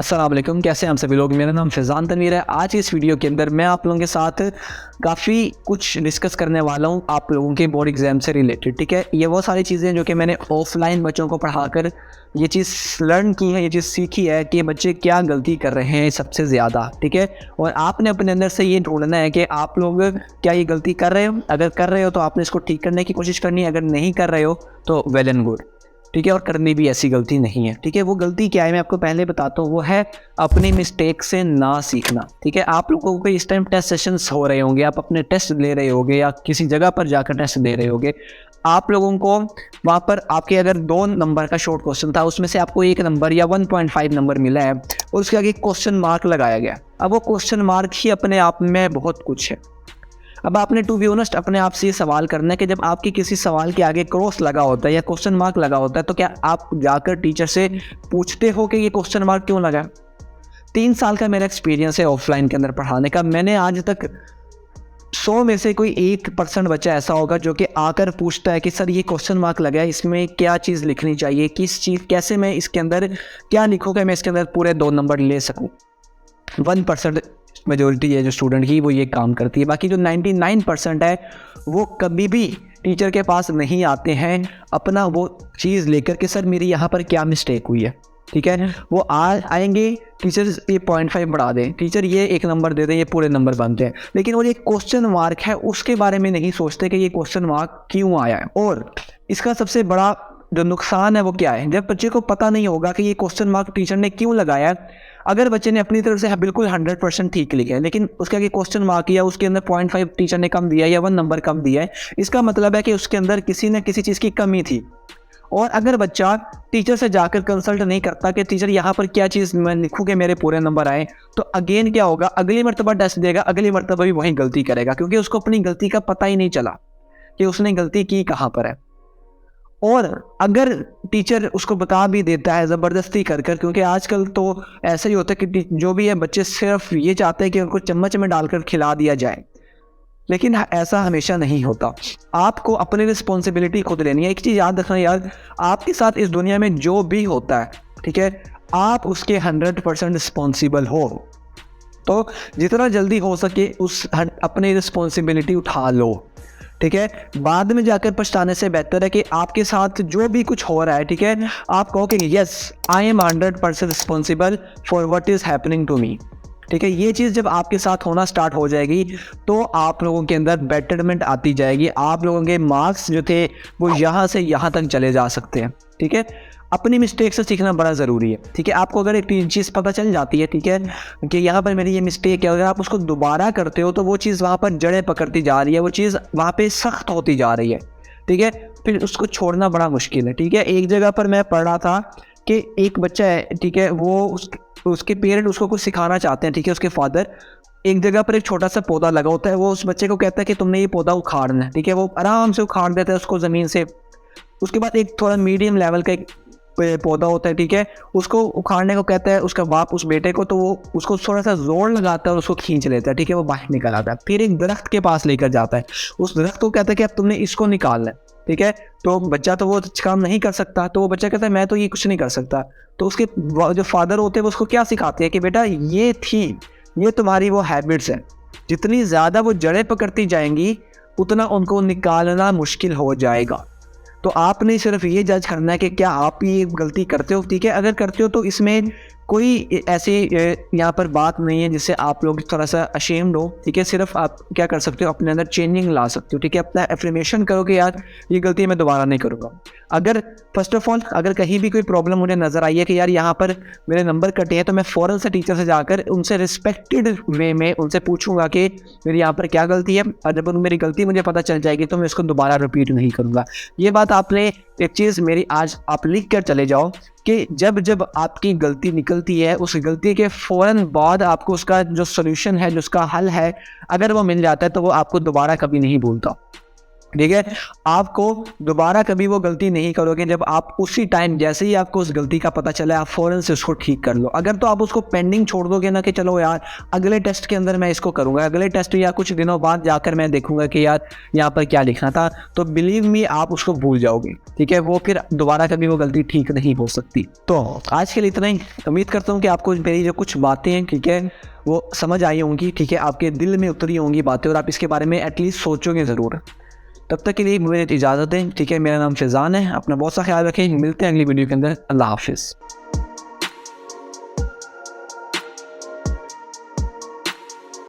अस्सलाम वालेकुम, कैसे हैं हम सभी लोग। मेरा नाम फैज़ान तनवीर है। आज की इस वीडियो के अंदर मैं आप लोगों के साथ काफ़ी कुछ डिस्कस करने वाला हूँ आप लोगों के बोर्ड एग्ज़ाम से रिलेटेड। ठीक है, ये वो सारी चीज़ें हैं जो कि मैंने ऑफलाइन बच्चों को पढ़ाकर ये चीज़ लर्न की है, ये चीज़ सीखी है कि बच्चे क्या गलती कर रहे हैं सबसे ज़्यादा। ठीक है, और आपने अपने अंदर से ये ढूंढना है कि आप लोग क्या ये गलती कर रहे हो। अगर कर रहे हो तो आपने इसको ठीक करने की कोशिश करनी है, अगर नहीं कर रहे हो तो वेल एंड गुड। ठीक है, और करनी भी ऐसी गलती नहीं है। ठीक है, वो गलती क्या है मैं आपको पहले बताता हूँ। वो है अपनी मिस्टेक से ना सीखना। ठीक है, आप लोगों को इस टाइम टेस्ट सेशंस हो रहे होंगे, आप अपने टेस्ट ले रहे होगे या किसी जगह पर जाकर टेस्ट दे रहे होगे। आप लोगों को वहाँ पर आपके अगर 2 नंबर का शॉर्ट क्वेश्चन था, उसमें से आपको 1 नंबर या 1.5 नंबर मिला है और उसके आगे क्वेश्चन मार्क लगाया गया। अब वो क्वेश्चन मार्क ही अपने आप में बहुत कुछ है। अब आपने टू बी ऑनेस्ट अपने आप से ये सवाल करना है कि जब आपके किसी सवाल के आगे क्रॉस लगा होता है या क्वेश्चन मार्क लगा होता है तो क्या आप जाकर टीचर से पूछते हो कि ये क्वेश्चन मार्क क्यों लगा। 3 साल का मेरा एक्सपीरियंस है ऑफलाइन के अंदर पढ़ाने का। मैंने आज तक 100 में से कोई 1% बच्चा ऐसा होगा जो कि आकर पूछता है कि सर ये क्वेश्चन मार्क लगा है, इसमें क्या चीज़ लिखनी चाहिए, किस चीज़ कैसे मैं इसके अंदर क्या लिखूँ कि मैं इसके अंदर पूरे 2 नंबर ले सकूँ। 1% मेजोरिटी है जो स्टूडेंट की वो ये काम करती है। बाकी जो 99% है वो कभी भी टीचर के पास नहीं आते हैं अपना वो चीज़ लेकर के सर मेरी यहाँ पर क्या मिस्टेक हुई है। ठीक है, वो आएंगे टीचर ये 0.5 बढ़ा दें, टीचर ये 1 नंबर दे दें, ये पूरे नंबर बनते हैं। लेकिन वो ये क्वेश्चन मार्क है उसके बारे में नहीं सोचते कि ये क्वेश्चन मार्क क्यों आया है। और इसका सबसे बड़ा जो नुकसान है वो क्या है, जब बच्चे को पता नहीं होगा कि ये क्वेश्चन मार्क टीचर ने क्यों लगाया है। अगर बच्चे ने अपनी तरफ से बिल्कुल 100% ठीक लिखा है लेकिन उसके आगे क्वेश्चन मार्क या उसके अंदर 0.5 टीचर ने कम दिया या 1 नंबर कम दिया है, इसका मतलब है कि उसके अंदर किसी न किसी चीज़ की कमी थी। और अगर बच्चा टीचर से जाकर कंसल्ट नहीं करता कि टीचर यहाँ पर क्या चीज़ मैं लिखूँ कि मेरे पूरे नंबर आए, तो अगेन क्या होगा, अगली मरतबा टेस्ट देगा, अगली मरतबा भी वही गलती करेगा क्योंकि उसको अपनी गलती का पता ही नहीं चला कि उसने गलती की कहाँ पर है। और अगर टीचर उसको बता भी देता है ज़बरदस्ती कर कर, क्योंकि आजकल तो ऐसा ही होता है कि जो भी है बच्चे सिर्फ ये चाहते हैं कि उनको चम्मच में डालकर खिला दिया जाए, लेकिन ऐसा हमेशा नहीं होता। आपको अपनी रिस्पॉन्सिबिलिटी खुद लेनी है। एक चीज़ याद रखना यार, आपके साथ इस दुनिया में जो भी होता है, ठीक है, आप उसके 100% रिस्पॉन्सिबल हो। तो जितना जल्दी हो सके अपनी रिस्पॉन्सिबिलिटी उठा लो। ठीक है, बाद में जाकर पछताने से बेहतर है कि आपके साथ जो भी कुछ हो रहा है, ठीक है, आप कहो कि yes I am 100% responsible for what is happening to me. ठीक है, ये चीज़ जब आपके साथ होना स्टार्ट हो जाएगी तो आप लोगों के अंदर बेटरमेंट आती जाएगी। आप लोगों के मार्क्स जो थे वो यहाँ से यहाँ तक चले जा सकते हैं। ठीक है, अपनी मिस्टेक से सीखना बड़ा ज़रूरी है। ठीक है, आपको अगर एक चीज़ पता चल जाती है, ठीक है, कि यहाँ पर मेरी ये मिस्टेक है, अगर आप उसको दोबारा करते हो तो वो चीज़ वहाँ पर जड़ें पकड़ती जा रही है, वो चीज़ वहाँ पे सख्त होती जा रही है। ठीक है, फिर उसको छोड़ना बड़ा मुश्किल है। ठीक है, एक जगह पर मैं पढ़ रहा था कि एक बच्चा है, ठीक है, वो उसके पेरेंट उसको कुछ सिखाना चाहते हैं। ठीक है, उसके फादर एक जगह पर एक छोटा सा पौधा लगा होता है, वो उस बच्चे को कहता है कि तुमने ये पौधा उखाड़ना है। ठीक है, वो आराम से उखाड़ देता है उसको ज़मीन से। उसके बाद एक थोड़ा मीडियम लेवल का एक पौधा होता है, ठीक है, उसको उखाड़ने को कहता है उसका बाप उस बेटे को, तो वो उसको थोड़ा सा जोर लगाता है और उसको खींच लेता है। ठीक है, वो बाहर निकल आता है। फिर एक दरख्त के पास लेकर जाता है, उस दरख्त को कहता है कि अब तुमने इसको निकालना है। ठीक है, तो बच्चा तो वो काम नहीं कर सकता, तो वो बच्चा कहता है मैं तो ये कुछ नहीं कर सकता। तो उसके जो फादर होते हैं वो उसको क्या सिखाते हैं कि बेटा ये तुम्हारी वो हैबिट्स हैं, जितनी ज़्यादा वो जड़ें पकड़ती जाएंगी उतना उनको निकालना मुश्किल हो जाएगा। तो आपने सिर्फ ये जज करना है कि क्या आप ये गलती करते हो। ठीक है, अगर करते हो तो इसमें कोई ऐसी यहाँ पर बात नहीं है जिससे आप लोग थोड़ा सा अशेम्ड हो। ठीक है, सिर्फ आप क्या कर सकते हो, अपने अंदर चेंजिंग ला सकते हो। ठीक है, अपना एफर्मेशन करो कि यार ये गलती मैं दोबारा नहीं करूँगा। अगर फर्स्ट ऑफ ऑल अगर कहीं भी कोई प्रॉब्लम मुझे नज़र आई है कि यार यहाँ पर मेरे नंबर कटे हैं, तो मैं फ़ौरन से टीचर से जाकर उनसे रिस्पेक्टेड वे में उनसे पूछूंगा कि मेरी यहाँ पर क्या गलती है, और जब मेरी गलती मुझे पता चल जाएगी तो मैं इसको दोबारा रिपीट नहीं करूँगा। ये बात आपने एक चीज़ मेरी आज आप लिख कर चले जाओ कि जब जब आपकी गलती निकलती है उस गलती के फ़ौरन बाद आपको उसका जो सॉल्यूशन है, जो उसका हल है, अगर वो मिल जाता है तो वो आपको दोबारा कभी नहीं भूलता। ठीक है। आपको दोबारा कभी वो गलती नहीं करोगे जब आप उसी टाइम जैसे ही आपको उस गलती का पता चला आप फ़ौरन से उसको ठीक कर लो। अगर तो आप उसको पेंडिंग छोड़ दोगे ना कि चलो यार अगले टेस्ट के अंदर मैं इसको करूँगा, अगले टेस्ट या कुछ दिनों बाद जाकर मैं देखूँगा कि यार यहाँ पर क्या लिखना था, तो बिलीव मी आप उसको भूल जाओगे। ठीक है, वो फिर दोबारा कभी वो गलती ठीक नहीं हो सकती। तो आज के लिए इतना ही। उम्मीद करता हूँ कि आपको मेरी जो कुछ बातें हैं, ठीक है, वो समझ आई होंगी। ठीक है, आपके दिल में उतरी होंगी बातें और आप इसके बारे में एटलीस्ट सोचोगे ज़रूर। तब तक के लिए मुझे इजाज़त दें। ठीक है, मेरा नाम फैज़ान है। अपना बहुत सा ख्याल रखें। मिलते हैं अगली वीडियो के अंदर। अल्लाह हाफ़िज़।